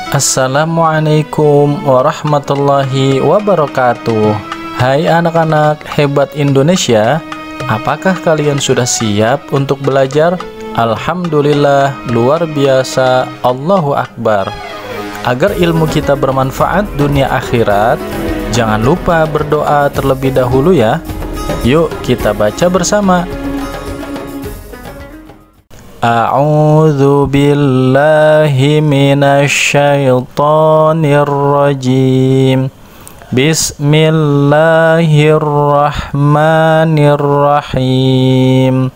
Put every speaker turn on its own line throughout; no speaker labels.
Assalamualaikum warahmatullahi wabarakatuh. Hai anak-anak hebat Indonesia, apakah kalian sudah siap untuk belajar? Alhamdulillah, luar biasa, Allahu Akbar. Agar ilmu kita bermanfaat dunia akhirat, jangan lupa berdoa terlebih dahulu ya. Yuk kita baca bersama. A'udzu billahi minasy syaithanir rajim. Bismillahirrahmanirrahim.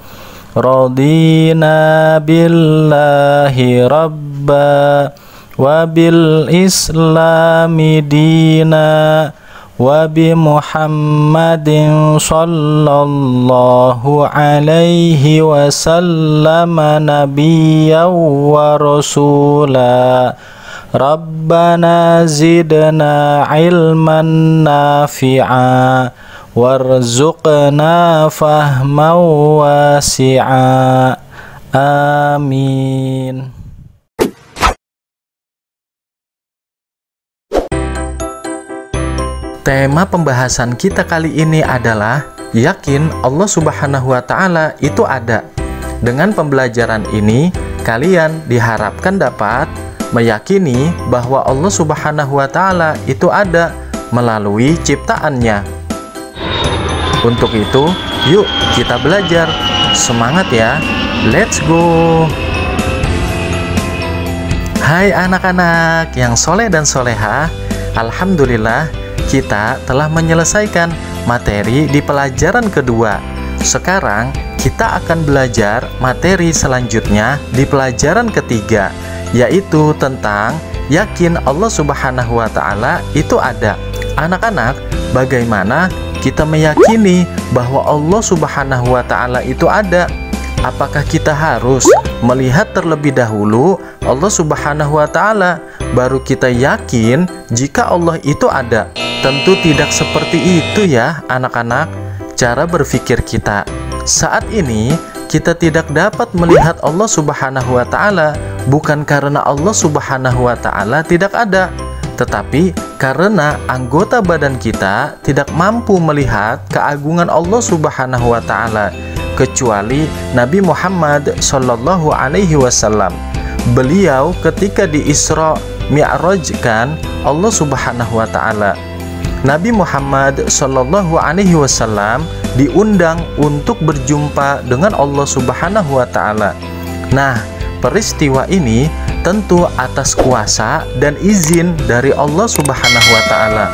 Radina billahi rabba wa bil islami dina wa bi Muhammadin sallallahu alaihi wasallam nabiyyan wa rasula. Rabbana zidna ilman nafi'a warzuqna fahman wasi'a. Amin. Tema pembahasan kita kali ini adalah yakin Allah Subhanahu wa Ta'ala itu ada. Dengan pembelajaran ini, kalian diharapkan dapat meyakini bahwa Allah Subhanahu wa Ta'ala itu ada melalui ciptaannya. Untuk itu, yuk kita belajar. Semangat ya, let's go. Hai anak-anak yang soleh dan soleha, alhamdulillah kita telah menyelesaikan materi di pelajaran kedua. Sekarang kita akan belajar materi selanjutnya di pelajaran ketiga, yaitu tentang yakin Allah Subhanahu wa Ta'ala itu ada. Anak-anak, bagaimana kita meyakini bahwa Allah Subhanahu wa Ta'ala itu ada? Apakah kita harus melihat terlebih dahulu Allah Subhanahu wa Ta'ala baru kita yakin jika Allah itu ada? Tentu tidak seperti itu ya anak-anak cara berpikir kita. Saat ini kita tidak dapat melihat Allah Subhanahu wa Ta'ala bukan karena Allah Subhanahu wa Ta'ala tidak ada, tetapi karena anggota badan kita tidak mampu melihat keagungan Allah Subhanahu wa Ta'ala, kecuali Nabi Muhammad Sallallahu Alaihi Wasallam. Beliau ketika di Isra Mi'rajkan Allah Subhanahu wa Ta'ala, Nabi Muhammad Sallallahu Alaihi Wasallam diundang untuk berjumpa dengan Allah Subhanahu wa Ta'ala. Nah, peristiwa ini tentu atas kuasa dan izin dari Allah Subhanahu wa Ta'ala.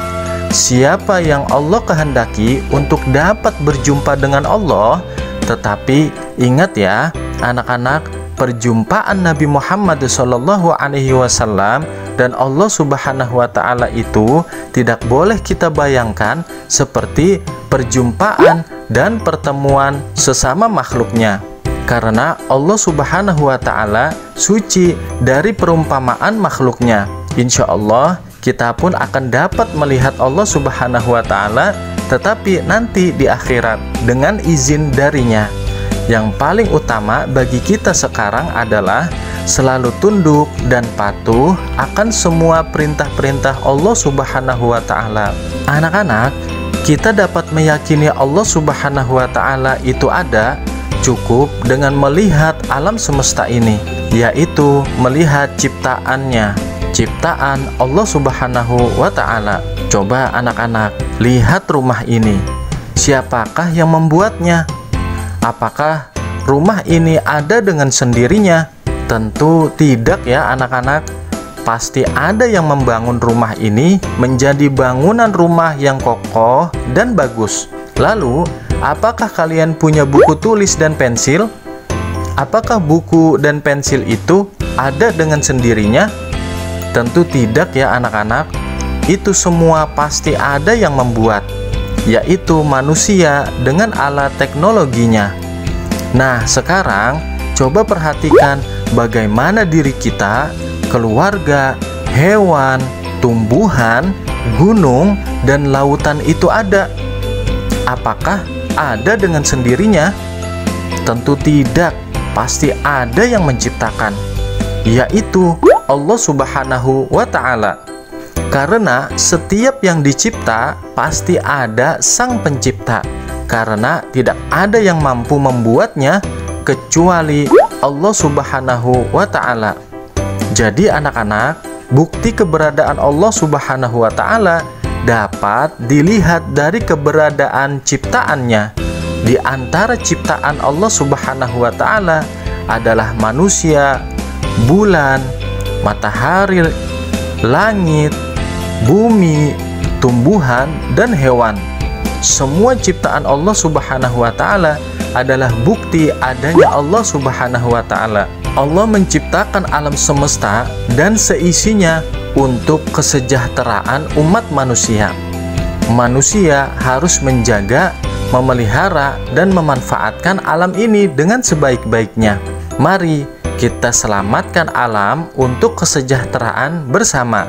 Siapa yang Allah kehendaki untuk dapat berjumpa dengan Allah, tetapi ingat ya anak-anak, perjumpaan Nabi Muhammad Sallallahu Alaihi Wasallam dan Allah Subhanahu wa Ta'ala itu tidak boleh kita bayangkan seperti perjumpaan dan pertemuan sesama makhluknya, karena Allah Subhanahu wa Ta'ala suci dari perumpamaan makhluknya. Insya Allah kita pun akan dapat melihat Allah Subhanahu wa Ta'ala, tetapi nanti di akhirat dengan izin darinya. Yang paling utama bagi kita sekarang adalah selalu tunduk dan patuh akan semua perintah-perintah Allah Subhanahu wa Ta'ala. Anak-anak, kita dapat meyakini Allah Subhanahu wa Ta'ala itu ada cukup dengan melihat alam semesta ini, yaitu melihat ciptaannya, ciptaan Allah Subhanahu wa Ta'ala. Coba anak-anak, lihat rumah ini. Siapakah yang membuatnya? Apakah rumah ini ada dengan sendirinya? Tentu tidak ya anak-anak. Pasti ada yang membangun rumah ini menjadi bangunan rumah yang kokoh dan bagus. Lalu, apakah kalian punya buku tulis dan pensil? Apakah buku dan pensil itu ada dengan sendirinya? Tentu tidak ya anak-anak. Itu semua pasti ada yang membuat, yaitu manusia dengan alat teknologinya. Nah, sekarang coba perhatikan bagaimana diri kita, keluarga, hewan, tumbuhan, gunung, dan lautan itu ada. Apakah ada dengan sendirinya? Tentu tidak, pasti ada yang menciptakan, yaitu Allah Subhanahu wa Ta'ala. Karena setiap yang dicipta pasti ada Sang Pencipta, karena tidak ada yang mampu membuatnya kecuali Allah Subhanahu wa Ta'ala. Jadi anak-anak, bukti keberadaan Allah Subhanahu wa Ta'ala dapat dilihat dari keberadaan ciptaannya. Di antara ciptaan Allah Subhanahu wa Ta'ala adalah manusia, bulan, matahari, langit, bumi, tumbuhan, dan hewan. Semua ciptaan Allah Subhanahu wa Ta'ala adalah bukti adanya Allah Subhanahu wa Ta'ala. Allah menciptakan alam semesta dan seisinya untuk kesejahteraan umat manusia. Manusia harus menjaga, memelihara, dan memanfaatkan alam ini dengan sebaik-baiknya. Mari kita selamatkan alam untuk kesejahteraan bersama.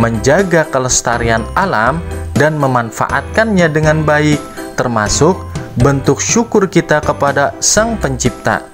Menjaga kelestarian alam dan memanfaatkannya dengan baik termasuk bentuk syukur kita kepada Sang Pencipta.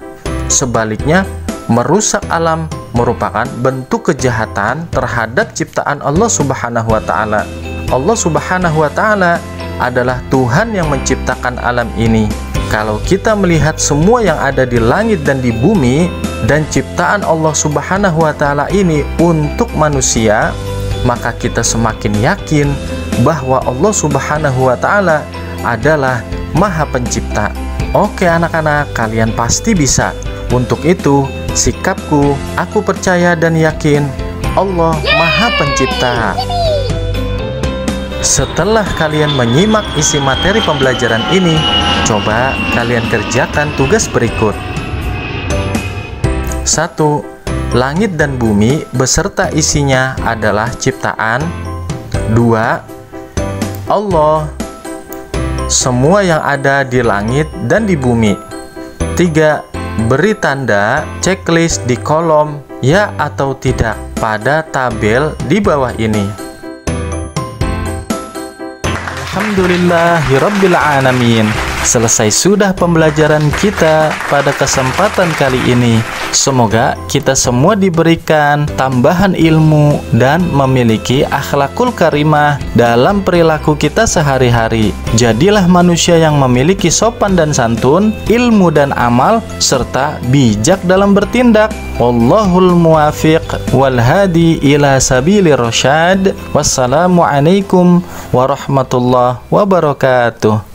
Sebaliknya, merusak alam merupakan bentuk kejahatan terhadap ciptaan Allah Subhanahu wa Ta'ala. Allah Subhanahu wa Ta'ala adalah Tuhan yang menciptakan alam ini. Kalau kita melihat semua yang ada di langit dan di bumi dan ciptaan Allah Subhanahu wa Ta'ala ini untuk manusia, maka kita semakin yakin bahwa Allah Subhanahu wa Ta'ala adalah Maha Pencipta. Oke anak-anak, kalian pasti bisa. Untuk itu, sikapku, aku percaya dan yakin Allah Maha Pencipta. Setelah kalian menyimak isi materi pembelajaran ini, coba kalian kerjakan tugas berikut. 1. Langit dan bumi beserta isinya adalah ciptaan. 2. Allah, semua yang ada di langit dan di bumi. 3. Beri tanda checklist di kolom ya atau tidak pada tabel di bawah ini. Alhamdulillahirabbil alamin. Selesai sudah pembelajaran kita pada kesempatan kali ini. Semoga kita semua diberikan tambahan ilmu dan memiliki akhlakul karimah dalam perilaku kita sehari-hari. Jadilah manusia yang memiliki sopan dan santun, ilmu dan amal, serta bijak dalam bertindak. Wallahul muwafiq wal hadi ila sabilir rasyad. Wassalamualaikum warahmatullahi wabarakatuh.